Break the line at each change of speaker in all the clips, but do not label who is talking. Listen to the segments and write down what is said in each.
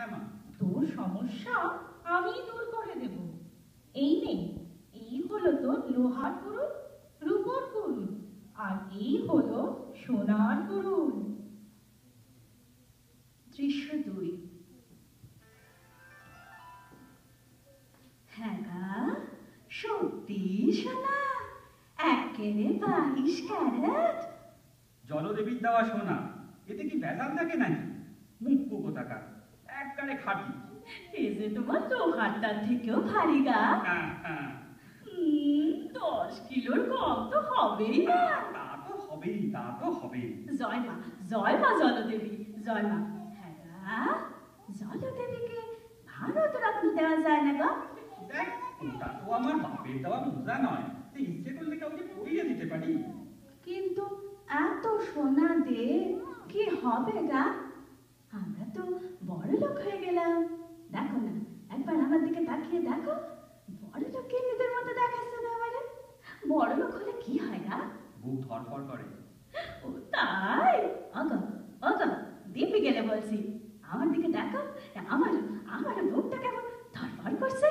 হ্যাঁ মা।
তোর সমস্যা আমি দূর করে দেব। এই নে, এই হলো তোর লোহার কুড়ুল, রূপোর কুড়ুল, আর এই হলো সোনার কুড়ুল। দৃশ্য 2। হ্যাঁ গা, সত্যি সোনা, একেবারে 22 ক্যারেট।
জলদেবীর দেওয়া সোনা, এতে কি ভেজাল থাকে নাকি? মুখ কোথাকার, একবারে খাঁটি।
এই যে তোমার লোহারটার থেকেও ভারী গা। 10 কিলোর কম তো হবেই না।
তা তো হবেই, তা তো হবেই।
জয় মা, জয় মা জলদেবী, জয় মা। হ্যাঁ গা, জলদেবীকে ভারত রত্ন দেওয়া যায় না গা?
দেখ, ওটা তো আমার বাপের দেওয়া মোজা নয়, ইচ্ছে করলে কাউকে পরিয়ে দিতে পারি।
কিন্তু এত সোনা দে কি হবে গা? আমরা তো বড় লোক হয়ে গেলাম। দেখো না, একবার আমার দিকে তাকিয়ে দেখো, বড় লোক কেমনিদের মতো দেখাচ্ছে না আমারে? বড় লোক হলে কি হয় গা?
বুক ধরফর করে।
ও তাই? অগো অগো, দিব্যি গেলে বলছি, আমার দিকে দেখো, আমার আমার বুকটা কেমন ধরফর করছে।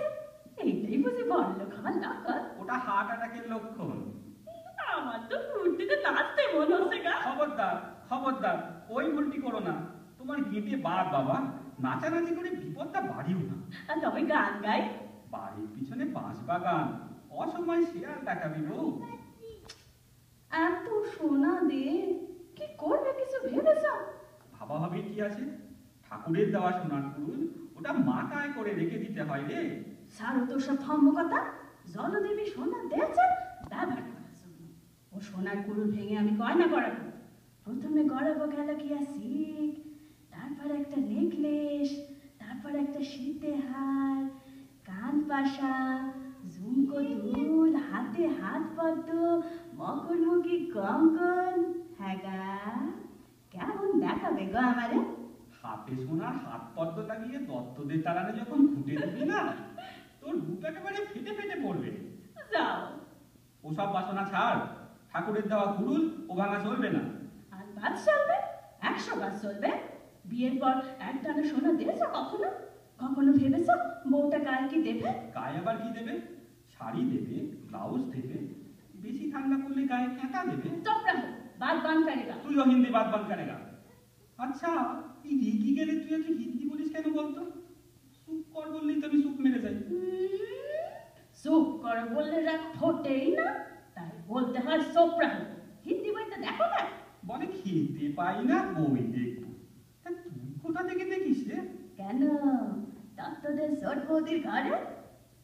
এইটাই বুঝি বড় লোক হওয়ার লক্ষণ?
ওটা হার্ট অ্যাটাকের লক্ষণ।
আমার তো ফুর্তিতে নাচতে মনে হচ্ছে গা।
খবরদার খবরদার, ওই ভুলটি করো না। তোমার গেটে বাদ বাবা, নাচানাচি করে বিপদটা বাড়িও না।
তবে গান গাই।
বাড়ির পিছনে বাঁশ বাগান, অসময় শেয়াল দেখাবি বউ।
এত সোনা দে কি করবে কিছু ভেবেছ?
ভাবা ভাবি কি আছে? ঠাকুরের দেওয়া সোনার কুড়ুল, ওটা মাথায় করে রেখে দিতে হয় রে।
সারো তো সব ফম্ব কথা। জলদেবী সোনা দিয়েছে ব্যবহার করার জন্য। ও সোনার কুড়ুল ভেঙে আমি গয়না করাবো। প্রথমে গড়াবো গেল কি শিখ, তারপর একটা নেকলেস, তারপর একটা শীতে হার, কান পাশা, ঝুমকো দুল, হাতে হাত পদ্ম, মকরমুখী কঙ্কন। হ্যাঁ গা, কেমন দেখাবে গো আমারে?
হাতে সোনার হাত পদ্ম লাগিয়ে দত্তদের তাড়ানে যখন ফুটে দিবি না, তোর বুক একেবারে ফেটে ফেটে পড়বে।
যাও,
ওসব বাসনা ছাড়। ঠাকুরের দেওয়া কুড়ুল ও ভাঙা চলবে না।
আর বাদ চলবে, 100 বাদ চলবে। বিয়ের পর একটানা সোনা দিয়েছ কখনো? কখনো ভেবেছ বউটা গায়ে কি দেবে?
গায়ে আবার কি দেবে? শাড়ি দেবে, ব্লাউজ দেবে, বেশি ঠান্ডা পড়লে গায়ে কাঁটা দেবে।
চপড়া হোক, বাদ বান করেগা।
তুইও হিন্দি বাদ বান করেগা। আচ্ছা, এই রেগে গেলে তুই এত হিন্দি বলিস কেন বলতো? সুপ কর বললেই তো আমি সুপ মেরে যাই।
চুপ কর বললে রাগ ফোটেই না, তাই বলতে হয় চোপড়া হোক। হিন্দি বইতে দেখো না?
বলে খেতে পাই না, বই দেখবো। তা তুই কোথা থেকে দেখিস রে?
কেন, দত্তদের ছোট বৌদির ঘরে?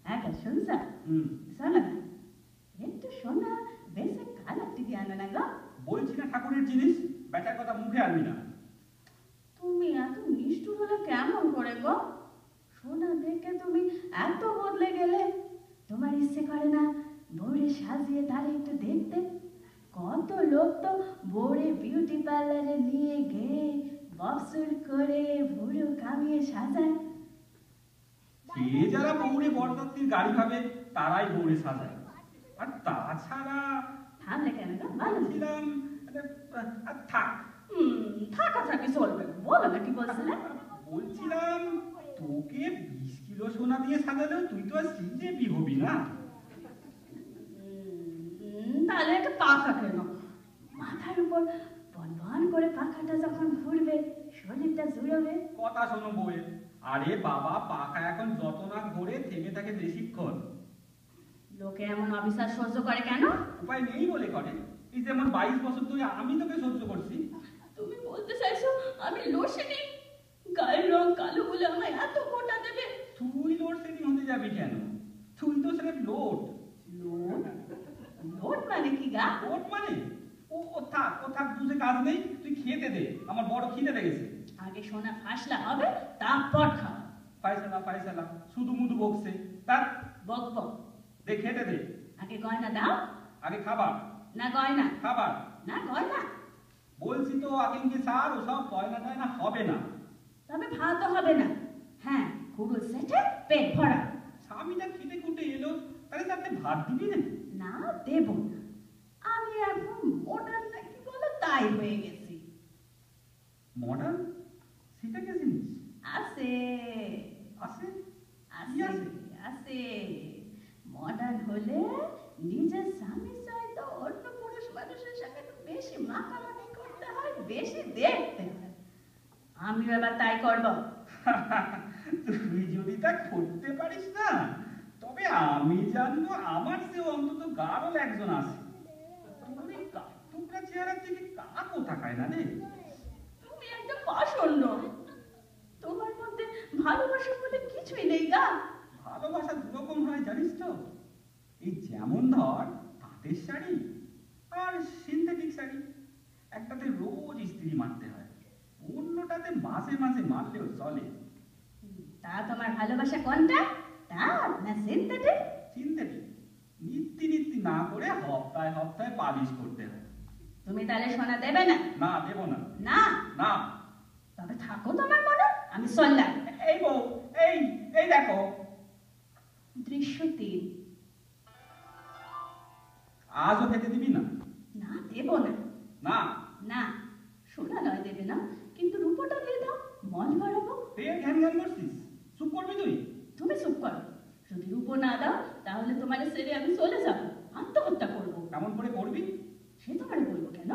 হ্যাঁ শুনছ? শোনো না, একটু সোনা বেশি কালার টিভি আনো না গো।
বলছি না ঠাকুরের জিনিস, বেটার কথা মুখে আনবি না।
তুমি এত নিষ্ঠুর হলে কেমন করে গো? সোনা দেখে তুমি এত বদলে গেলে। তোমার ইচ্ছে করে না বউরে সাজিয়ে তারে একটু দেখতে? কত লোক তো বউরে বিউটি পার্লারে নিয়ে গিয়ে বক্সুর করে ভুরু কামিয়ে সাজায়।
সে যারা বউরে বরযাত্রীর গাড়ি ভাবে তারাই বউরে সাজায়। আর তাছাড়া
থামলে কেন গো?
বলছিলাম, থাক।
থাকা থাকি চলবে, বলো না কি বলছিলে?
বলছিলাম, তোকে 20 কিলো সোনা দিয়ে সাজালেও তুই তো আর শ্রীদেবী হবি না।
তাহলে একটা পাখা কেন? মাথার উপর বনবন করে পাখাটা যখন ঘুরবে, শরীরটা জুড়বে।
কথা শোনো বউয়ের। আরে বাবা, পাখা এখন যত না ঘোরে থেমে থাকে বেশিক্ষণ।
লোকে এমন অবিশ্বাস সহ্য করে কেন?
উপায় নেই বলে করে। এই যেমন 22 বছর ধরে আমি তোকে সহ্য করছি।
তুমি বলতে চাইছো আমি লোডশেডিং? গায়ের রং কালো বলে আমায় এত কোটা দেবে?
তুই লোডশেডিং হতে যাবি কেন? তুই তো সেটা লোড।
লোড? লোড মানে কি গা?
লোড মানে ও থাক বুঝে কাজ নেই। তুই খেতে দে, আমার বড় খিদে লেগেছে।
আগে সোনা ফাসলা হবে, তারপর খাওয়া।
ফাইসালা শুধু মুধু বকছে। তার
বক বক
দে, খেতে দে।
আগে গয়না দাও।
আগে খাবার।
না গয়না।
খাবার
না গয়না।
বলছি তো আকিনকে সার, ওসব গয়না টয়না হবে না।
তবে ভাতও হবে না। হ্যাঁ, কুড়ুল সেটে পেট ভরা।
স্বামীটা খেতে খুঁটে এলো, তাহলে তাতে ভাত দিবি না?
না, দেব না। আমি এখন মডার্ন নাকি বলে তাই হয়ে গেছি।
মডার্ন? সেটা কে জিনিস?
আছে আমি এবার তাই করব।
তুই যদি তা করতে পারিস না, তবে আমি জানবো আমার সে অন্তত গারল একজন আছে। তোর এই কাঠঠোকরা চেহারার থেকে কাকও তাকায় না রে।
তুমি একটা পাষণ্ড, তোমার মধ্যে ভালোবাসা বলে কিছুই নেই গা।
ভালোবাসা দুরকম হয় জানিস তো। এই যেমন ধর তাঁতের শাড়ি আর সিনথেটিক শাড়ি, একটাতে রোজ ইস্ত্রি মারতে হয়, অন্যটাতে মাঝে মাঝে মারলেও চলে।
তা তোমার ভালোবাসা কোনটা, তাঁত না সিনথেটিক?
সিনথেটিক নিত্য নিত্য না করে হপ্তায় হপ্তায় পালিশ করতে হয়।
তুমি তাহলে সোনা দেবে না?
না, দেব না।
না
না।
তবে থাকো তোমার মনে, আমি চললাম।
এই বউ, এই এই দেখো।
দৃশ্য 3।
আজও খেতে দিবি না?
না দেব না।
না।
না, সোনা নয় দেবে না, কিন্তু রূপটা দিয়ে দাও, মন বাড়াবো।
পেয়ে ঘ্যান ঘ্যান করছিস, চুপ করবি তুই?
তুমি চুপ করো। যদি রূপ না দাও তাহলে তোমার ছেড়ে আমি চলে যাবো, আত্মহত্যা করবো।
কেমন করে করবি?
সে তোমার বলবো কেন?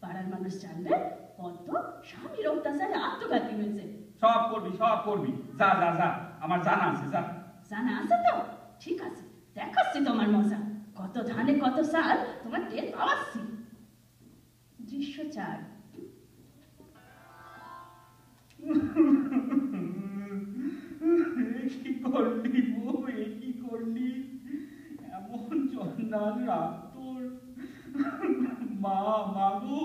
পাড়ার মানুষ জানবে পদ্ম স্বামীর অত্যাচারে আত্মঘাতী হয়েছে।
সব করবি, সব করবি। যা যা যা, আমার জানা আছে, যা।
জানা আছে তো? ঠিক আছে, দেখাচ্ছি তোমার মজা। কত ধানে কত সাল তোমার টের পাওয়াচ্ছি। দৃশ্য 4।
কি করলি বউ, কি করলি? এমন চন্দাল রাত তোর। মা, মা গো,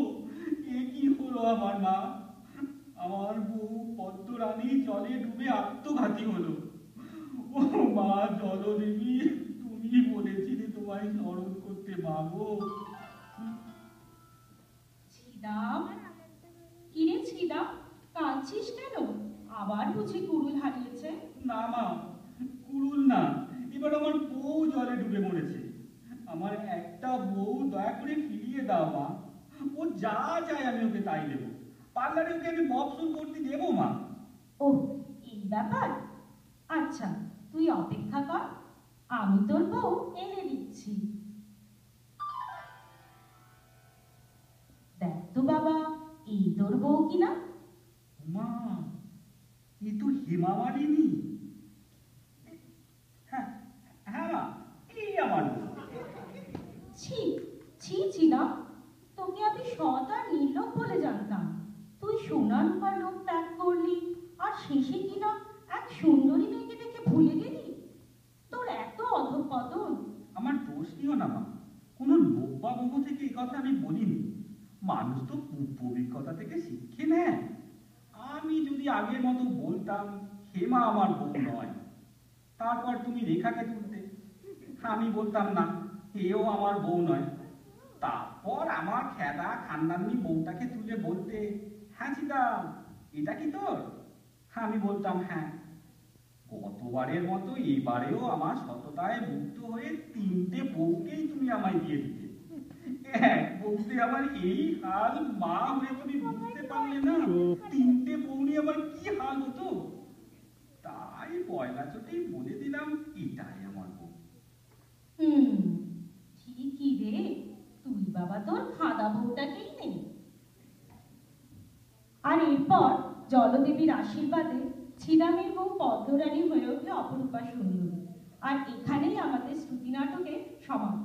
এ কি হলো আমার মা? আমার বউ পদ্মরানী জলে ডুবে আত্মঘাতী হলো। ও মা জলদেবী, তুমি বলেছিলে তোমায় স্মরণ করতে মা গো।
ছিদাম, কিরে ছিদাম, কাঁদছিস কেন? আবার বুঝি কুড়ুল হারিয়েছে?
না মা, কুড়ুল না, এবার আমার বউ জলে ডুবে মরেছে। আমার একটা বউ দয়া করে ফিরিয়ে দাও মা। ও যা চায় আমি ওকে তাই দেবো। পার্লারে ওকে আমি বক্সুল করতে দেবো মা।
ও, এই ব্যাপার? আচ্ছা, তুই অপেক্ষা কর, আমি তোর বউ এনে দিচ্ছি। দেখ তো বাবা, এই তোর বউ কিনা?
মা, এ তো হেমা মালিনী। হ্যাঁ হ্যাঁ মা, এই আমার বউ।
ছি ছি ছি না, তোকে আমি সৎ আর নির্লোভ বলে জানতাম। তুই সোনা রূপার লোভ ত্যাগ করলি, আর শেষে কিনা এক সুন্দরী মেয়েকে দেখে ভুলে গেলি? তোর এত অধঃপতন!
আমার দোষ নিও না মা, কোনো লোভ বা মোহ থেকে এই কথা আমি বলিনি। মানুষ তো অভিজ্ঞতা থেকে শিক্ষে নেয়। আমি যদি আগের মতো বলতাম হেমা আমার বউ নয়, তারপর তুমি রেখাকে তুলতে, আমি বলতাম না এও আমার বউ নয়, তারপর আমার খেদা খানদানি বউটাকে তুলে বলতে, হ্যাঁ চিদাম এটা কি তোর? আমি বলতাম হ্যাঁ। গতবারের মতো এবারেও আমার সততায় মুক্ত হয়ে 3টে বউকেই তুমি আমায় দিয়ে দিতে। এক বউতে আমার এই হাল, মা হয়ে তুমি বুঝতে পারলে না 3টে বউ নিয়ে আমার কি হাল হতো। তাই পয়লা চোটেই বলে দিলাম এটাই আমার বউ।
ঠিকই রে, তুই বাবা তোর খাদা বউটাকেই নে। আর এরপর জলদেবীর আশীর্বাদে ছিদামের বউ পদ্মরানী হয়ে ওঠে অপরূপা সুন্দরী। আর এখানেই আমাদের শ্রুতি নাটকের সমাপ্তি।